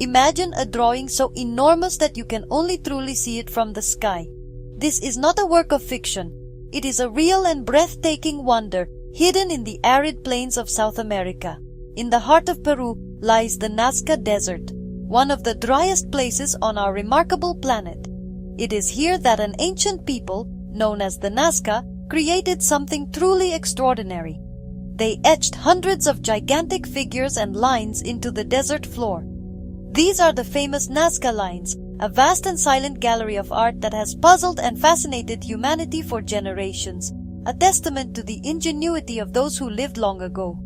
Imagine a drawing so enormous that you can only truly see it from the sky. This is not a work of fiction. It is a real and breathtaking wonder hidden in the arid plains of South America. In the heart of Peru lies the Nazca Desert, one of the driest places on our remarkable planet. It is here that an ancient people, known as the Nazca, created something truly extraordinary. They etched hundreds of gigantic figures and lines into the desert floor. These are the famous Nazca lines, a vast and silent gallery of art that has puzzled and fascinated humanity for generations, a testament to the ingenuity of those who lived long ago.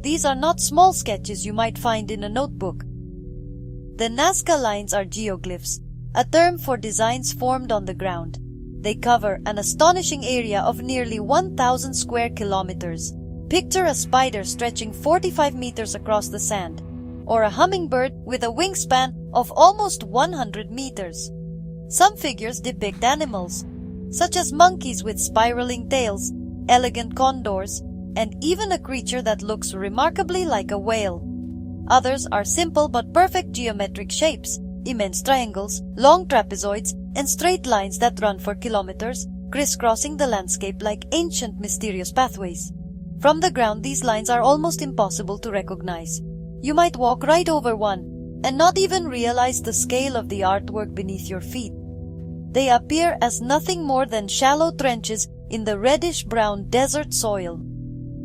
These are not small sketches you might find in a notebook. The Nazca lines are geoglyphs, a term for designs formed on the ground. They cover an astonishing area of nearly 1,000 square kilometers. Picture a spider stretching 45 meters across the sand, or a hummingbird with a wingspan of almost 100 meters. Some figures depict animals, such as monkeys with spiraling tails, elegant condors, and even a creature that looks remarkably like a whale. Others are simple but perfect geometric shapes, immense triangles, long trapezoids, and straight lines that run for kilometers, crisscrossing the landscape like ancient mysterious pathways. From the ground, these lines are almost impossible to recognize. You might walk right over one and not even realize the scale of the artwork beneath your feet. They appear as nothing more than shallow trenches in the reddish-brown desert soil.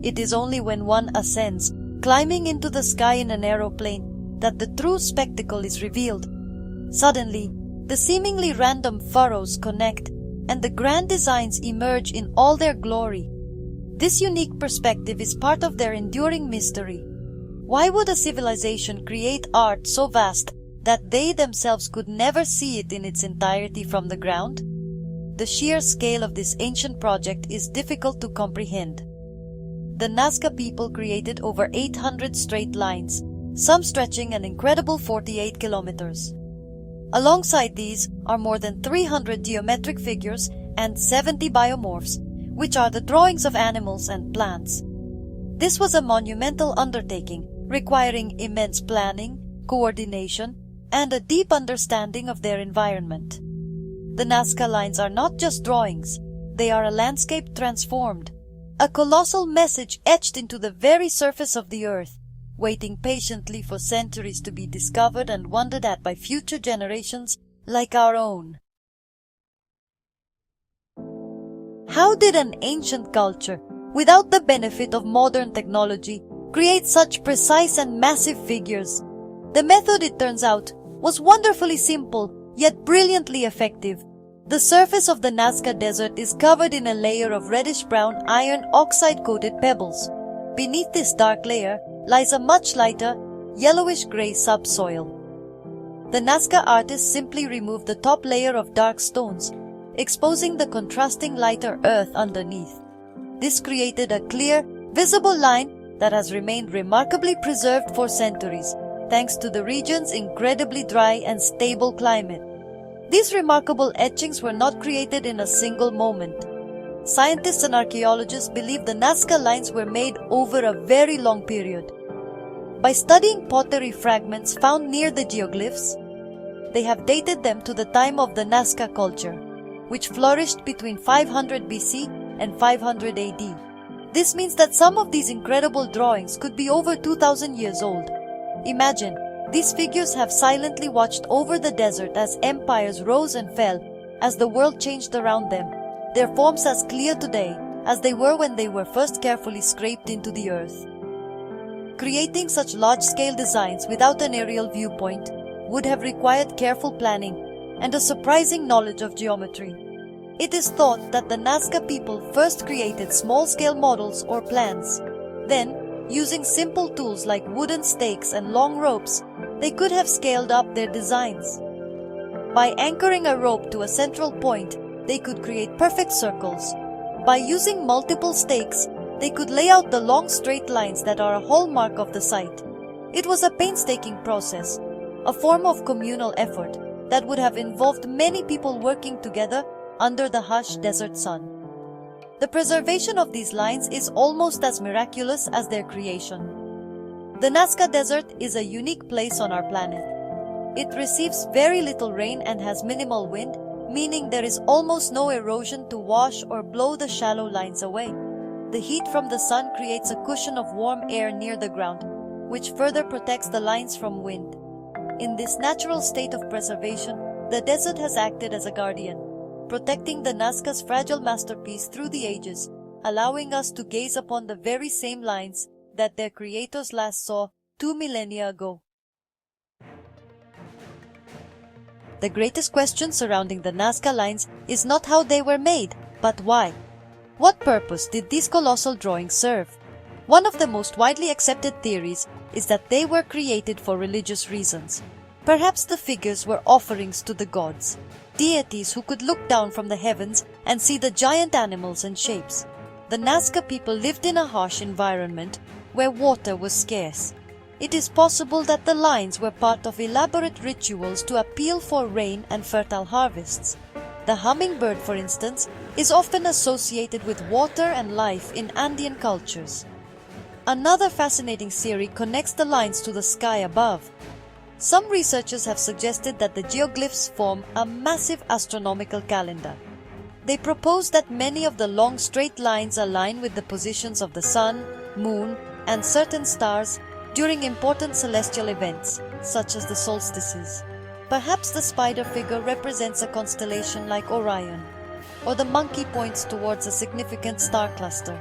It is only when one ascends, climbing into the sky in an aeroplane, that the true spectacle is revealed. Suddenly, the seemingly random furrows connect, and the grand designs emerge in all their glory. This unique perspective is part of their enduring mystery. Why would a civilization create art so vast that they themselves could never see it in its entirety from the ground? The sheer scale of this ancient project is difficult to comprehend. The Nazca people created over 800 straight lines, some stretching an incredible 48 kilometers. Alongside these are more than 300 geometric figures and 70 biomorphs, which are the drawings of animals and plants. This was a monumental undertaking, requiring immense planning, coordination, and a deep understanding of their environment. The Nazca lines are not just drawings, they are a landscape transformed, a colossal message etched into the very surface of the earth, waiting patiently for centuries to be discovered and wondered at by future generations like our own. How did an ancient culture, without the benefit of modern technology, create such precise and massive figures? The method, it turns out, was wonderfully simple, yet brilliantly effective. The surface of the Nazca Desert is covered in a layer of reddish-brown iron oxide-coated pebbles. Beneath this dark layer lies a much lighter, yellowish-gray subsoil. The Nazca artists simply removed the top layer of dark stones, exposing the contrasting lighter earth underneath. This created a clear, visible line that has remained remarkably preserved for centuries, thanks to the region's incredibly dry and stable climate. These remarkable etchings were not created in a single moment. Scientists and archaeologists believe the Nazca lines were made over a very long period. By studying pottery fragments found near the geoglyphs, they have dated them to the time of the Nazca culture, which flourished between 500 BC and 500 AD. This means that some of these incredible drawings could be over 2,000 years old. Imagine, these figures have silently watched over the desert as empires rose and fell, as the world changed around them, their forms as clear today as they were when they were first carefully scraped into the earth. Creating such large-scale designs without an aerial viewpoint would have required careful planning and a surprising knowledge of geometry. It is thought that the Nazca people first created small-scale models or plans. Then, using simple tools like wooden stakes and long ropes, they could have scaled up their designs. By anchoring a rope to a central point, they could create perfect circles. By using multiple stakes, they could lay out the long straight lines that are a hallmark of the site. It was a painstaking process, a form of communal effort that would have involved many people working together under the harsh desert sun. The preservation of these lines is almost as miraculous as their creation. The Nazca Desert is a unique place on our planet. It receives very little rain and has minimal wind, meaning there is almost no erosion to wash or blow the shallow lines away. The heat from the sun creates a cushion of warm air near the ground, which further protects the lines from wind. In this natural state of preservation, the desert has acted as a guardian, protecting the Nazca's fragile masterpiece through the ages, allowing us to gaze upon the very same lines that their creators last saw 2 millennia ago. The greatest question surrounding the Nazca lines is not how they were made, but why. What purpose did these colossal drawings serve? One of the most widely accepted theories is that they were created for religious reasons. Perhaps the figures were offerings to the gods, deities who could look down from the heavens and see the giant animals and shapes. The Nazca people lived in a harsh environment where water was scarce. It is possible that the lines were part of elaborate rituals to appeal for rain and fertile harvests. The hummingbird, for instance, is often associated with water and life in Andean cultures. Another fascinating theory connects the lines to the sky above. Some researchers have suggested that the geoglyphs form a massive astronomical calendar. They propose that many of the long straight lines align with the positions of the sun, moon, and certain stars during important celestial events, such as the solstices. Perhaps the spider figure represents a constellation like Orion, or the monkey points towards a significant star cluster.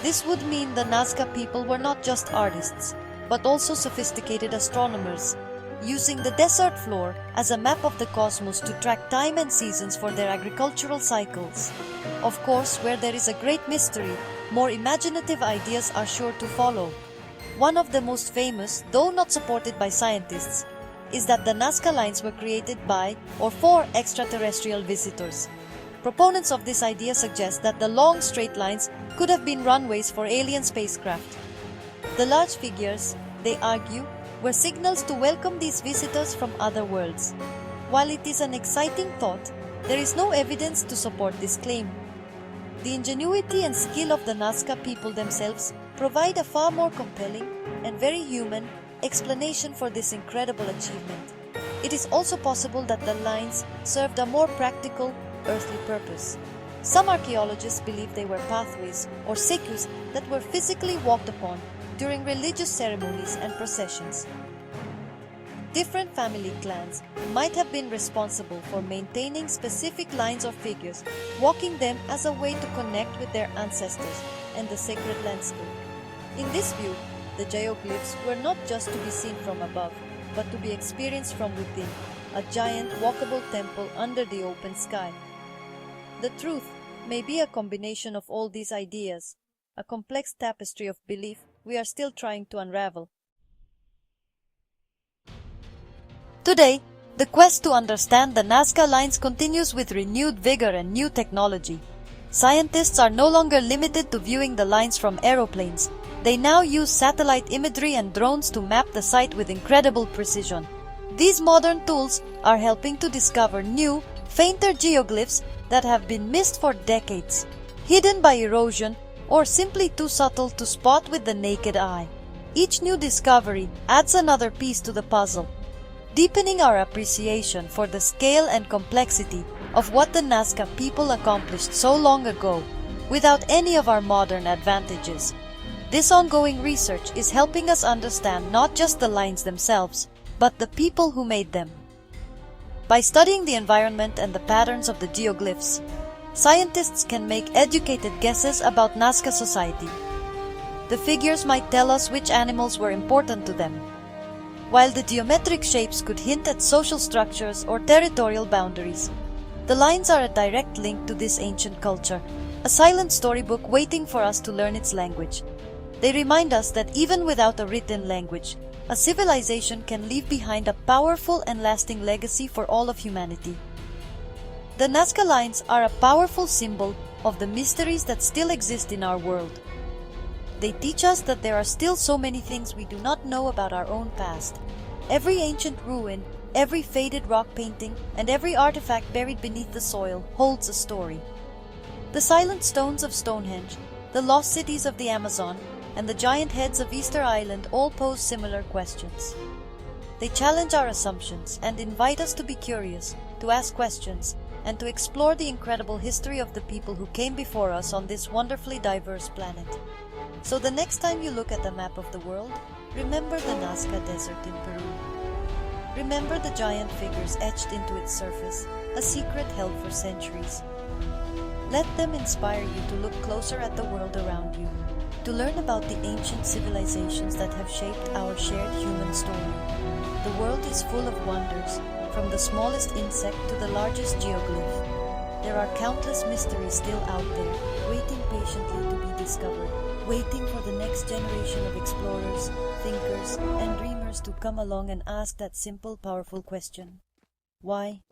This would mean the Nazca people were not just artists, but also sophisticated astronomers, using the desert floor as a map of the cosmos to track time and seasons for their agricultural cycles. Of course, where there is a great mystery, more imaginative ideas are sure to follow. One of the most famous, though not supported by scientists, is that the Nazca lines were created by or for extraterrestrial visitors. Proponents of this idea suggest that the long straight lines could have been runways for alien spacecraft. The large figures, they argue, were signals to welcome these visitors from other worlds. While it is an exciting thought, there is no evidence to support this claim. The ingenuity and skill of the Nazca people themselves provide a far more compelling and very human explanation for this incredible achievement. It is also possible that the lines served a more practical, earthly purpose. Some archaeologists believe they were pathways or circuits that were physically walked upon during religious ceremonies and processions. Different family clans might have been responsible for maintaining specific lines or figures, walking them as a way to connect with their ancestors and the sacred landscape. In this view, the geoglyphs were not just to be seen from above, but to be experienced from within, a giant walkable temple under the open sky. The truth may be a combination of all these ideas, a complex tapestry of belief we are still trying to unravel. Today, the quest to understand the Nazca lines continues with renewed vigor and new technology. Scientists are no longer limited to viewing the lines from aeroplanes. They now use satellite imagery and drones to map the site with incredible precision. These modern tools are helping to discover new, fainter geoglyphs that have been missed for decades, hidden by erosion or simply too subtle to spot with the naked eye. Each new discovery adds another piece to the puzzle, deepening our appreciation for the scale and complexity of what the Nazca people accomplished so long ago without any of our modern advantages. This ongoing research is helping us understand not just the lines themselves, but the people who made them. By studying the environment and the patterns of the geoglyphs, scientists can make educated guesses about Nazca society. The figures might tell us which animals were important to them, while the geometric shapes could hint at social structures or territorial boundaries. The lines are a direct link to this ancient culture, a silent storybook waiting for us to learn its language. They remind us that even without a written language, a civilization can leave behind a powerful and lasting legacy for all of humanity. The Nazca lines are a powerful symbol of the mysteries that still exist in our world. They teach us that there are still so many things we do not know about our own past. Every ancient ruin, every faded rock painting, and every artifact buried beneath the soil holds a story. The silent stones of Stonehenge, the lost cities of the Amazon, and the giant heads of Easter Island all pose similar questions. They challenge our assumptions and invite us to be curious, to ask questions, and to explore the incredible history of the people who came before us on this wonderfully diverse planet. So the next time you look at a map of the world, remember the Nazca Desert in Peru. Remember the giant figures etched into its surface, a secret held for centuries. Let them inspire you to look closer at the world around you, to learn about the ancient civilizations that have shaped our shared human story. The world is full of wonders, from the smallest insect to the largest geoglyph. There are countless mysteries still out there, waiting patiently to be discovered, waiting for the next generation of explorers, thinkers, and dreamers to come along and ask that simple, powerful question. Why?